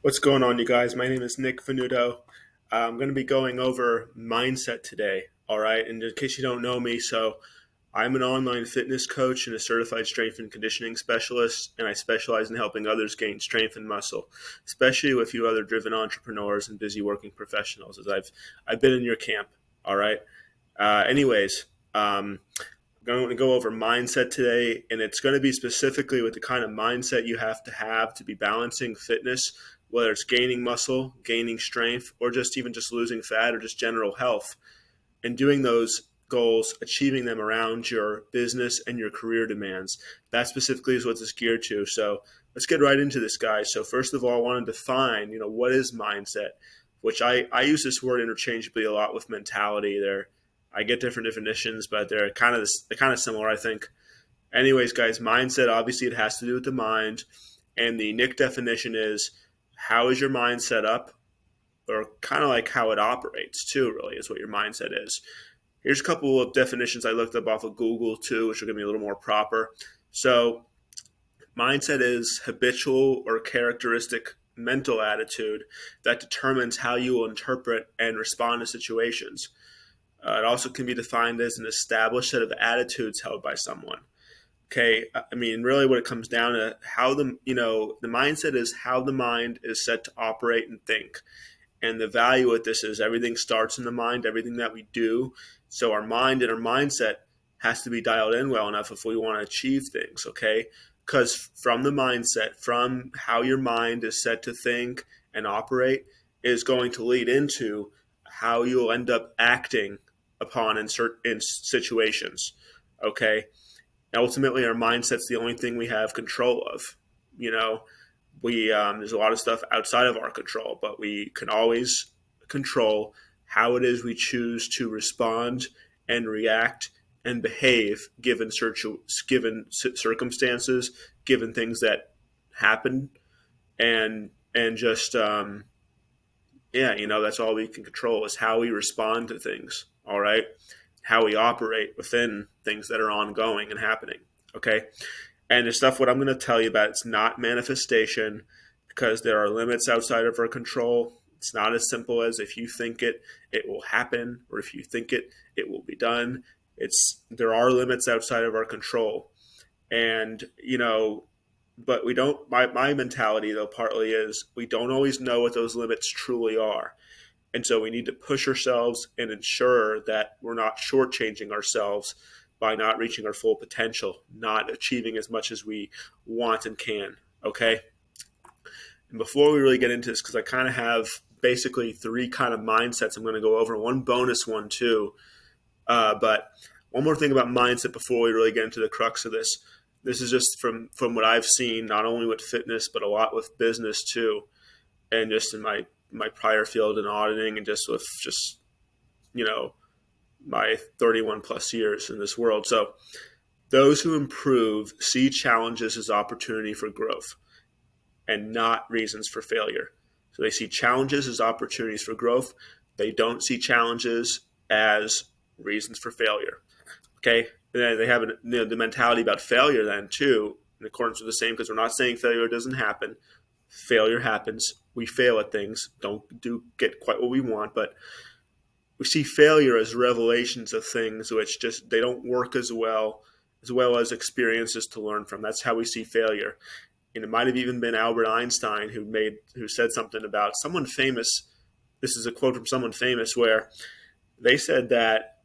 What's going on, you guys? My name is Nick Venuto. I'm going to be going over mindset today. All right. And in case you don't know me, I'm an online fitness coach and a certified strength and conditioning specialist, and I specialize in helping others gain strength and muscle, especially with you other driven entrepreneurs and busy working professionals, as I've been in your camp. All right. Anyways, I'm going to go over mindset today, and it's going to be specifically with the kind of mindset you have to be balancing fitness, whether it's gaining muscle, gaining strength, or just even just losing fat or just general health, and doing those goals, achieving them around your business and your career demands. That specifically is what this is geared to. So let's get right into this, guys. So first of all, I want to define, what is mindset, which I use this word interchangeably a lot with mentality. I get different definitions, but they're kind of similar, I think. Anyways, guys, mindset, obviously it has to do with the mind, and the Nick definition is how is your mind set up, or kind of like how it operates too, really, is what your mindset is. Here's a couple of definitions I looked up off of Google too, which are going to be a little more proper. So, mindset is habitual or characteristic mental attitude that determines how you will interpret and respond to situations. It also can be defined as an established set of attitudes held by someone. Okay, I mean, really, what it comes down to how the mindset is how the mind is set to operate and think. And the value with this is everything starts in the mind, everything that we do. So our mind and our mindset has to be dialed in well enough if we want to achieve things, okay? Because from the mindset, from how your mind is set to think and operate, is going to lead into how you'll end up acting upon in situations, okay? Ultimately, our mindset's the only thing we have control of. You know, we there's a lot of stuff outside of our control, but we can always control how it is we choose to respond and react and behave given circumstances, given things that happen, and just yeah, that's all we can control is how we respond to things. All right, how we operate within things that are ongoing and happening. Okay, and the stuff what I'm going to tell you about, it's not manifestation because there are limits outside of our control. It's not as simple as if you think it, it will happen, or if you think it, it will be done. There are limits outside of our control, and but we don't. My mentality though partly is we don't always know what those limits truly are, and so we need to push ourselves and ensure that we're not shortchanging ourselves by not reaching our full potential, not achieving as much as we want and can. Okay. And before we really get into this, because I kind of have basically three kind of mindsets I'm going to go over, one bonus one too. But one more thing about mindset before we really get into the crux of this. This is just from what I've seen, not only with fitness, but a lot with business too, and just in my prior field in auditing, and just with you know my 31 plus years in this world. So those who improve see challenges as opportunity for growth and not reasons for failure. So they see challenges as opportunities for growth. They don't see challenges as reasons for failure. Okay, and then they have the mentality about failure then too, in accordance with the same, because we're not saying failure doesn't happen. Failure happens. We fail at things. Don't do get quite what we want, but we see failure as revelations of things which just they don't work as well as experiences to learn from. That's how we see failure. And it might have even been Albert Einstein who said something about someone famous. This is a quote from someone famous where they said that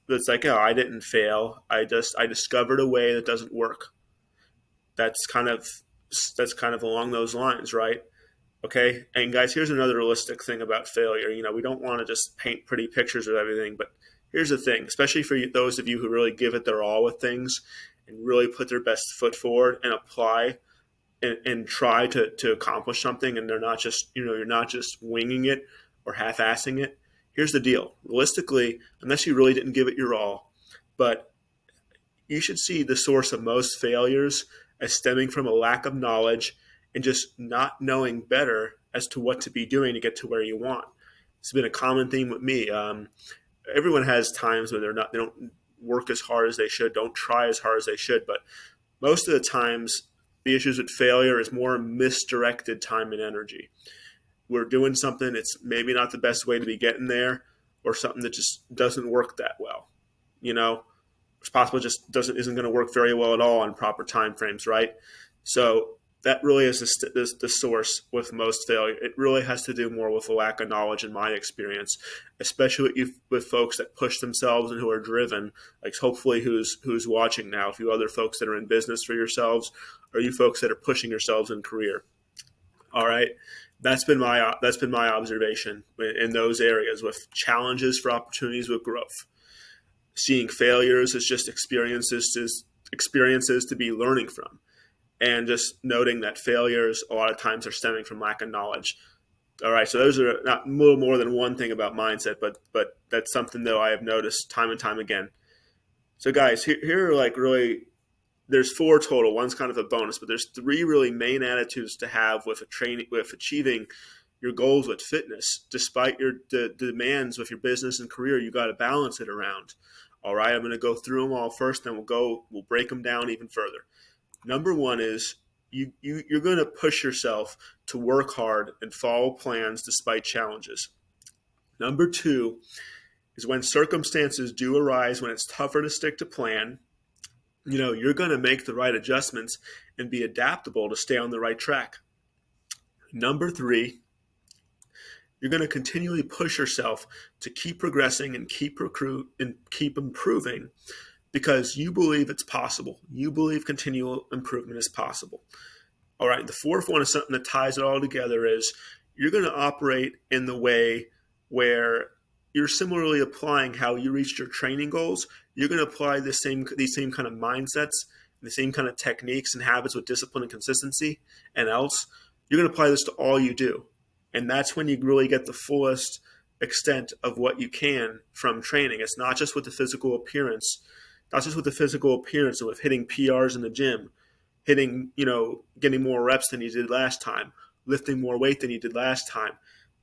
it's like, oh, I didn't fail. I discovered a way that doesn't work. That's kind of that's kind of along those lines, right? Okay. And guys, here's another realistic thing about failure. We don't want to just paint pretty pictures of everything, but here's the thing, especially for those of you who really give it their all with things and really put their best foot forward and apply and try to accomplish something, and they're not just, you're not just winging it or half-assing it. Here's the deal. Realistically, unless you really didn't give it your all, but you should see the source of most failures as stemming from a lack of knowledge and just not knowing better as to what to be doing to get to where you want. It's been a common theme with me. Everyone has times where they don't work as hard as they should, don't try as hard as they should, but most of the times the issues with failure is more misdirected time and energy. We're doing something, it's maybe not the best way to be getting there, or something that just doesn't work that well. You know, it's possible it just isn't going to work very well at all on proper time frames, right? So that really is the source with most failure. It really has to do more with a lack of knowledge, in my experience, especially with folks that push themselves and who are driven. Like hopefully, who's watching now? If you other folks that are in business for yourselves, or you folks that are pushing yourselves in career. All right, that's been my observation in those areas with challenges for opportunities with growth. Seeing failures as just experiences to be learning from, and just noting that failures a lot of times are stemming from lack of knowledge. All right, so those are not a little more than one thing about mindset, but that's something though I have noticed time and time again. So guys, here are like really there's four total. One's kind of a bonus, but there's three really main attitudes to have with achieving your goals with fitness. Despite the demands with your business and career, you got to balance it around. All right, I'm going to go through them all first, then we'll break them down even further. Number one is you're going to push yourself to work hard and follow plans despite challenges. Number two is when circumstances do arise, when it's tougher to stick to plan, you're going to make the right adjustments and be adaptable to stay on the right track. Number three, you're going to continually push yourself to keep progressing and keep improving because you believe it's possible. You believe continual improvement is possible. All right, the fourth one is something that ties it all together is you're going to operate in the way where you're similarly applying how you reached your training goals. You're going to apply these same kind of mindsets, the same kind of techniques and habits with discipline and consistency and else. You're going to apply this to all you do. And that's when you really get the fullest extent of what you can from training. It's not just with the physical appearance, and with hitting PRs in the gym, getting more reps than you did last time, lifting more weight than you did last time.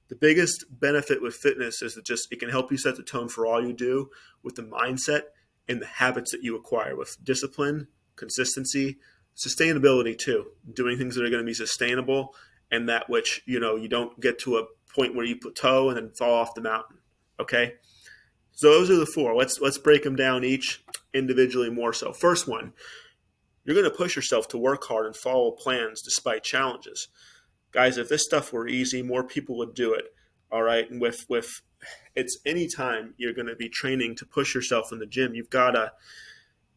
The biggest benefit with fitness is that it can help you set the tone for all you do with the mindset and the habits that you acquire with discipline, consistency, sustainability too, doing things that are going to be sustainable and that which, you don't get to a point where you plateau and then fall off the mountain. Okay. So those are the four. Let's break them down each individually more so. First one, you're going to push yourself to work hard and follow plans despite challenges. Guys, if this stuff were easy, more people would do it. All right. And with it's anytime you're going to be training to push yourself in the gym, you've got to,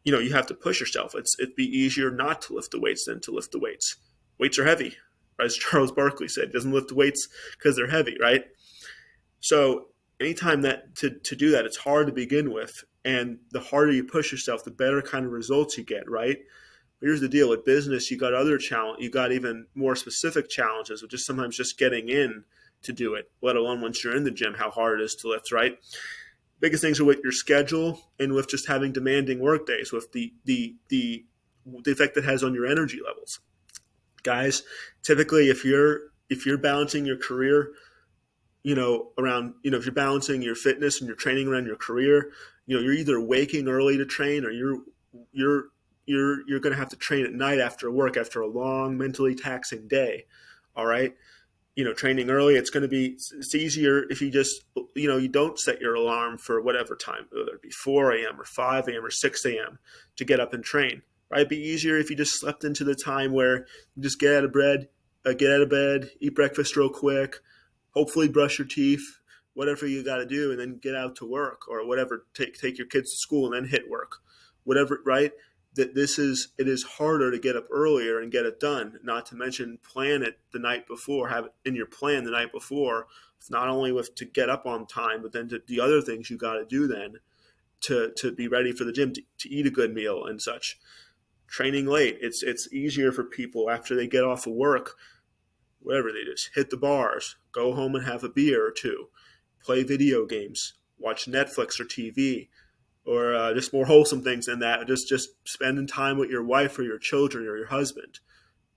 you have to push yourself. It'd be easier not to lift the weights than to lift the weights. Weights are heavy. As Charles Barkley said, he doesn't lift the weights because they're heavy, right? So anytime that to do that, it's hard to begin with. And the harder you push yourself, the better kind of results you get, right? But here's the deal with business, you got other challenge, you got even more specific challenges, which is sometimes just getting in to do it, let alone once you're in the gym, how hard it is to lift, right? Biggest things are with your schedule and with just having demanding work days, with the effect that has on your energy levels. Guys, typically if you're balancing your career, if you're balancing your fitness and your training around your career, you're either waking early to train or you're going to have to train at night after work, after a long mentally taxing day. All right. Training early, it's easier if you just, you don't set your alarm for whatever time, whether it be 4 a.m. or 5 a.m. or 6 a.m. to get up and train. Right? It'd be easier if you just slept into the time where you just get out of bed, eat breakfast real quick, hopefully brush your teeth, whatever you got to do, and then get out to work or whatever. Take your kids to school and then hit work, whatever. Right? That it is harder to get up earlier and get it done. Not to mention plan it the night before, have it in your plan the night before. Not only to get up on time, but then the other things you got to do then to be ready for the gym, to eat a good meal and such. Training late, it's easier for people after they get off of work, whatever, they just hit the bars, go home and have a beer or two, play video games, watch Netflix or TV, or just more wholesome things than that. Just spending time with your wife or your children or your husband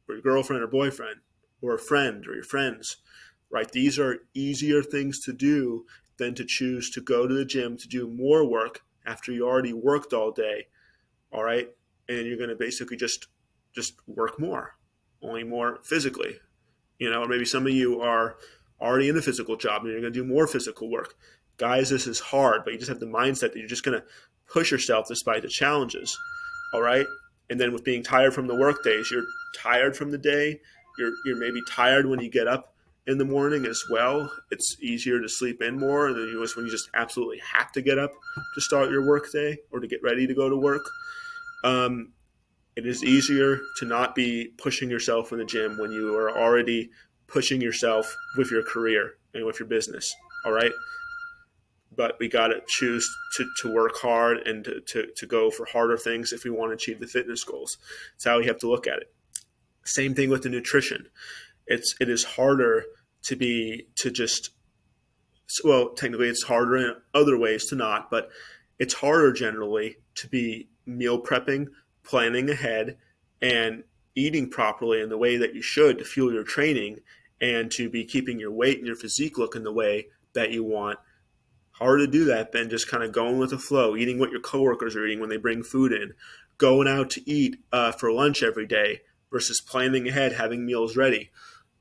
or your girlfriend or boyfriend or a friend or your friends, right? These are easier things to do than to choose to go to the gym to do more work after you already worked all day, all right? And you're going to basically just work more. only more physically, or maybe some of you are already in a physical job and you're going to do more physical work. Guys, this is hard, but you just have the mindset that you're just going to push yourself despite the challenges. All right. And then with being tired from the work days, you're tired from the day. You're maybe tired when you get up in the morning as well. It's easier to sleep in more than when you just absolutely have to get up to start your work day or to get ready to go to work. It is easier to not be pushing yourself in the gym when you are already pushing yourself with your career and with your business. All right. But we got to choose to work hard and to go for harder things if we want to achieve the fitness goals. That's how we have to look at it. Same thing with the nutrition. It is harder technically it's harder in other ways to not, but it's harder generally to be meal prepping, planning ahead, and eating properly in the way that you should to fuel your training and to be keeping your weight and your physique looking the way that you want. Harder to do that than just kind of going with the flow, eating what your coworkers are eating when they bring food in, going out to eat for lunch every day versus planning ahead, having meals ready.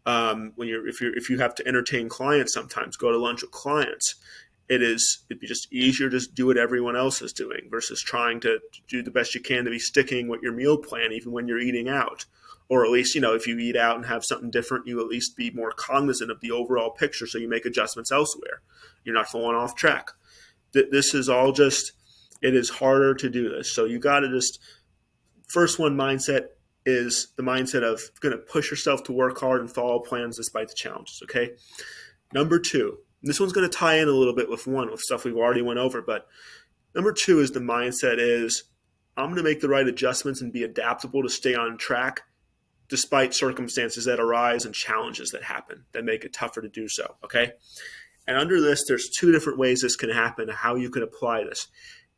If you have to entertain clients, sometimes go to lunch with clients. It'd be just easier to do what everyone else is doing versus trying to do the best you can to be sticking with your meal plan even when you're eating out. Or at least, if you eat out and have something different, you at least be more cognizant of the overall picture so you make adjustments elsewhere. You're not falling off track. This is all it is harder to do this. So you got to first one mindset is the mindset of going to push yourself to work hard and follow plans despite the challenges, okay? Number two, this one's going to tie in a little bit with stuff we've already went over, but number two is the mindset is I'm going to make the right adjustments and be adaptable to stay on track despite circumstances that arise and challenges that happen that make it tougher to do so, okay? And under this, there's two different ways this can happen, how you can apply this.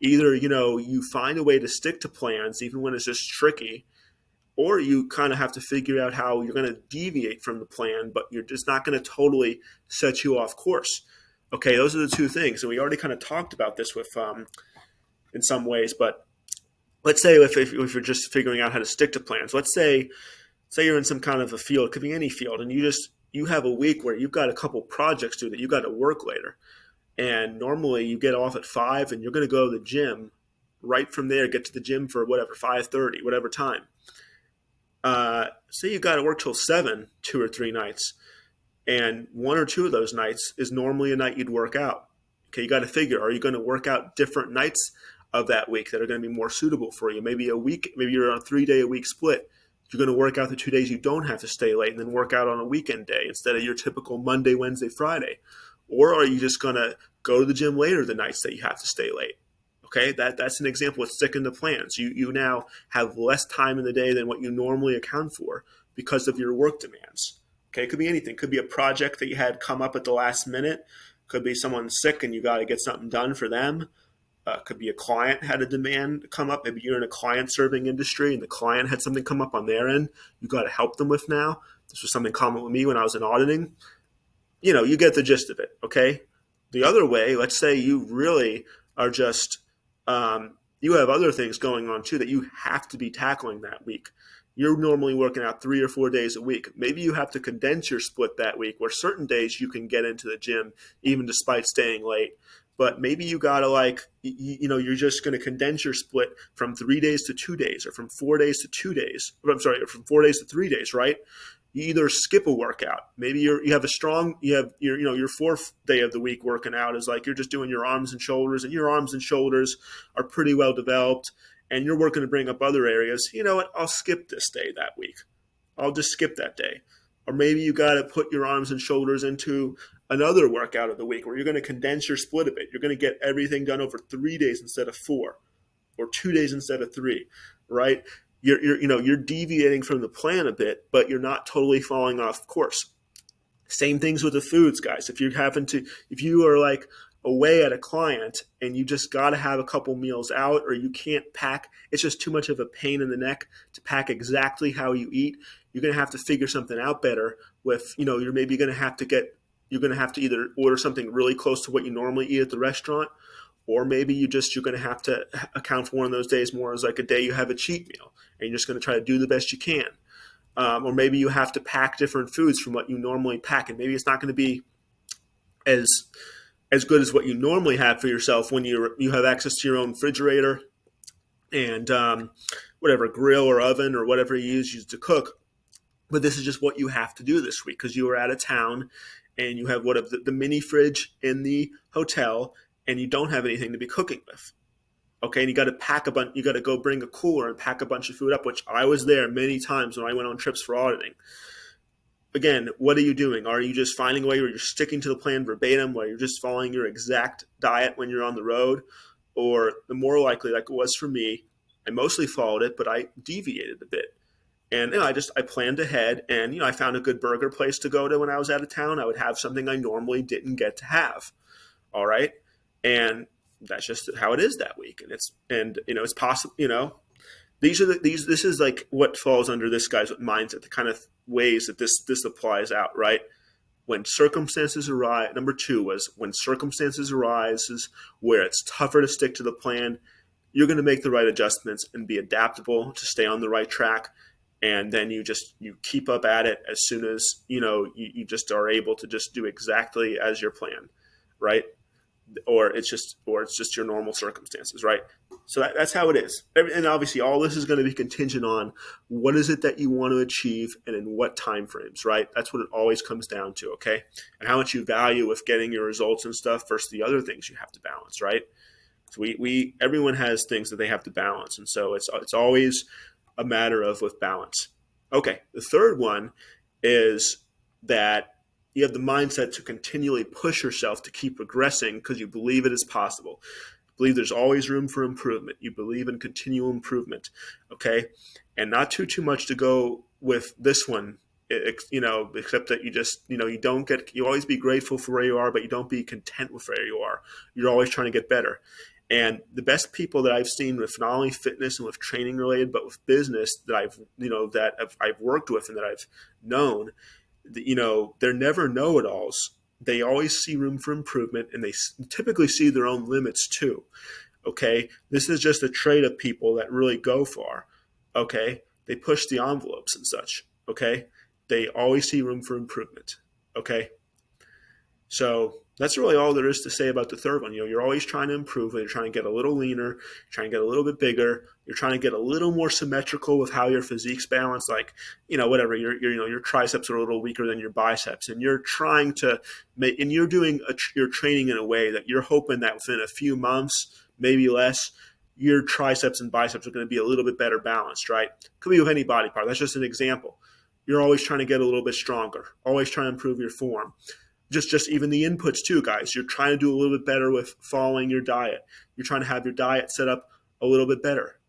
Either, you find a way to stick to plans even when it's just tricky, or you kind of have to figure out how you're going to deviate from the plan, but you're just not going to totally set you off course. Okay, those are the two things. And we already kind of talked about this with in some ways, but let's say if you're just figuring out how to stick to plans, let's say you're in some kind of a field, it could be any field, and you have a week where you've got a couple projects due that you got to work later. And normally you get off at 5 and you're going to go to the gym right from there, get to the gym for 5:30, whatever time. Say you got to work till 7, 2 or 3 nights. And 1 or 2 of those nights is normally a night you'd work out. Okay, you got to figure, are you going to work out different nights of that week that are going to be more suitable for you? Maybe you're on a 3-day-a-week split. You're going to work out the 2 days you don't have to stay late and then work out on a weekend day instead of your typical Monday, Wednesday, Friday. Or are you just going to go to the gym later the nights that you have to stay late? Okay, that's an example of sticking to plans. You now have less time in the day than what you normally account for because of your work demands. Okay, it could be anything. It could be a project that you had come up at the last minute. It could be someone sick and you got to get something done for them. Could be a client had a demand come up. Maybe you're in a client-serving industry and the client had something come up on their end. You got to help them with now. This was something common with me when I was in auditing. You get the gist of it, okay? The other way, let's say you really are just you have other things going on too that you have to be tackling that week. You're normally working out 3 or 4 days a week. Maybe you have to condense your split that week where certain days you can get into the gym even despite staying late. But maybe you got to you're just going to condense your split from 3 days to 2 days or from 4 days to 2 days. Or from 4 days to 3 days, right? You either skip a workout. Maybe your 4th day of the week working out is like you're just doing your arms and shoulders, and your arms and shoulders are pretty well developed, and you're working to bring up other areas. You know what? I'll skip this day that week. I'll just skip that day. Or maybe you got to put your arms and shoulders into another workout of the week where you're going to condense your split a bit. You're going to get everything done over 3 days instead of 4, or 2 days instead of 3, right? You're deviating from the plan a bit, but you're not totally falling off course. Same things with the foods, guys. If you are like away at a client and you just got to have a couple meals out, or you can't pack, it's just too much of a pain in the neck to pack exactly how you eat. You're going to have to figure something out better with, you're maybe going to have to either order something really close to what you normally eat at the restaurant, or maybe you're going to have to account for one of those days more as like a day you have a cheat meal and you're just going to try to do the best you can. or maybe you have to pack different foods from what you normally pack, and maybe it's not going to be as as good as what you normally have for yourself when you have access to your own refrigerator and whatever grill or oven or whatever you use to cook. But this is just what you have to do this week because you are out of town and you have the mini fridge in the hotel and you don't have anything to be cooking with. Okay, and you got to pack a bunch. You got to go bring a cooler and pack a bunch of food up, which I was there many times when I went on trips for auditing. Again, what are you doing? Are you just finding a way where you're sticking to the plan verbatim, where you're just following your exact diet when you're on the road? Or the more likely, like it was for me, I mostly followed it, but I deviated a bit. And I planned ahead, and I found a good burger place to go to when I was out of town. I would have something I normally didn't get to have. All right, and that's just how it is that week. It's possible. This is like what falls under this guy's mindset, the kind of ways that this applies out, right? When circumstances arise, number 2 was when circumstances arises where it's tougher to stick to the plan, you're going to make the right adjustments and be adaptable to stay on the right track. And then you keep up at it as soon as, you just are able to just do exactly as your plan, right? Or it's just your normal circumstances, right? So that's how it is. And obviously all this is going to be contingent on what is it that you want to achieve and in what time frames, right? That's what it always comes down to, okay? And how much you value with getting your results and stuff versus the other things you have to balance, right? So everyone has things that they have to balance. And so it's always a matter of with balance. Okay, the third one is that you have the mindset to continually push yourself to keep progressing because you believe it is possible. You believe there's always room for improvement. You believe in continual improvement, okay? And not too much to go with this one, except that you always be grateful for where you are, but you don't be content with where you are. You're always trying to get better. And the best people that I've seen with not only fitness and with training related, but with business that I've worked with and that I've known, they're never know-it-alls. They always see room for improvement, and they typically see their own limits too. Okay, this is just a trait of people that really go far. Okay, they push the envelopes and such. Okay, they always see room for improvement. Okay, so that's really all there is to say about the third one. You're always trying to improve. You're trying to get a little leaner, trying to get a little bit bigger. You're trying to get a little more symmetrical with how your physique's balanced. Like, whatever, your triceps are a little weaker than your biceps, and you're trying to make, and you're doing your training in a way that you're hoping that within a few months, maybe less, your triceps and biceps are going to be a little bit better balanced, right? Could be with any body part. That's just an example. You're always trying to get a little bit stronger, always trying to improve your form. Just even the inputs too, guys. You're trying to do a little bit better with following your diet. You're trying to have your diet set up a little bit better.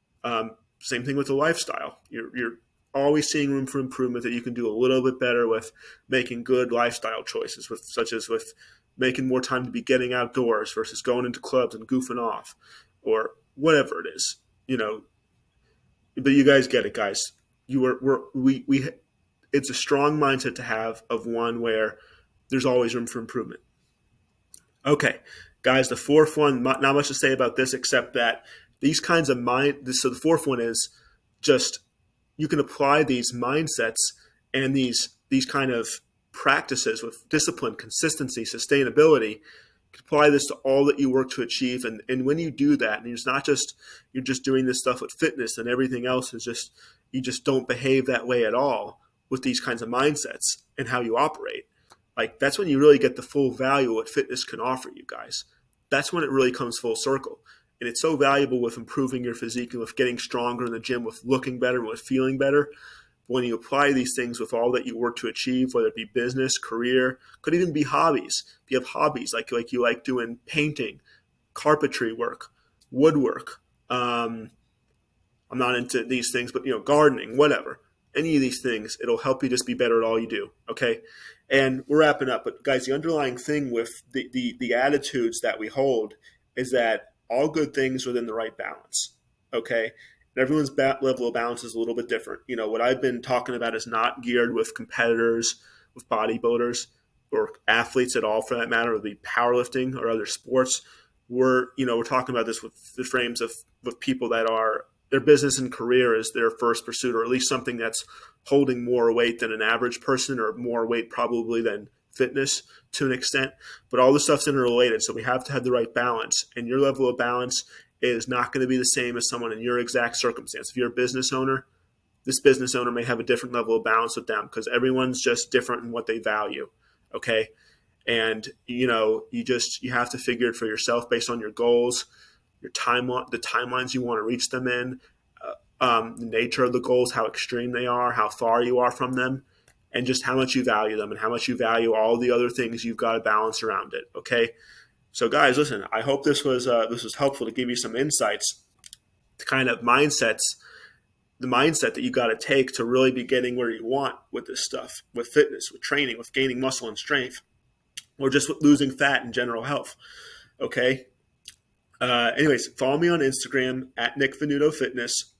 Same thing with the lifestyle. You're always seeing room for improvement that you can do a little bit better with making good lifestyle choices, such as with making more time to be getting outdoors versus going into clubs and goofing off, or whatever it is. But you guys get it, guys. It's a strong mindset to have of one where there's always room for improvement. Okay, guys, the fourth one, not much to say about this except that these kinds of so the fourth one is just you can apply these mindsets and these kind of practices with discipline, consistency, sustainability. You can apply this to all that you work to achieve. And when you do that, and you're just doing this stuff with fitness and everything else is just, you just don't behave that way at all with these kinds of mindsets and how you operate. Like, that's when you really get the full value of what fitness can offer you guys. That's when it really comes full circle. And it's so valuable with improving your physique and with getting stronger in the gym, with looking better, with feeling better. When you apply these things with all that you work to achieve, whether it be business, career, could even be hobbies. If you have hobbies like you like doing painting, carpentry work, woodwork, I'm not into these things, but gardening, whatever. Any of these things, it'll help you just be better at all you do. Okay. And we're wrapping up, but guys, the underlying thing with the attitudes that we hold is that all good things are within the right balance, okay? And everyone's level of balance is a little bit different. What I've been talking about is not geared with competitors, with bodybuilders, or athletes at all for that matter, whether it be powerlifting or other sports. We're talking about this with the frames of with people that are their business and career is their first pursuit, or at least something that's holding more weight than an average person, or more weight probably than fitness to an extent. But all this stuff's interrelated, so we have to have the right balance. And your level of balance is not going to be the same as someone in your exact circumstance. If you're a business owner, this business owner may have a different level of balance with them, because everyone's just different in what they value. Okay. And you have to figure it for yourself based on your goals, your timeline, the timelines you want to reach them in, the nature of the goals, how extreme they are, how far you are from them, and just how much you value them and how much you value all the other things you've got to balance around it. Okay. So guys, listen, I hope this was helpful to give you some insights to kind of the mindset that you got to take to really be getting where you want with this stuff, with fitness, with training, with gaining muscle and strength, or just with losing fat and general health. Okay. Anyways, follow me on Instagram at Nick Venuto Fitness.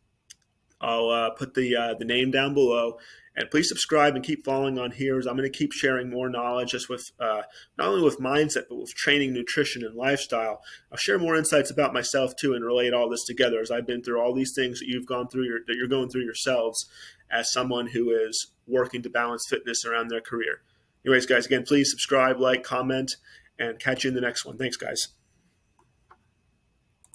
I'll put the name down below, and please subscribe and keep following on here, as I'm going to keep sharing more knowledge just with not only with mindset, but with training, nutrition, and lifestyle. I'll share more insights about myself too, and relate all this together, as I've been through all these things that you've gone through, that you're going through yourselves, as someone who is working to balance fitness around their career. Anyways, guys, again, please subscribe, like, comment, and catch you in the next one. Thanks, guys.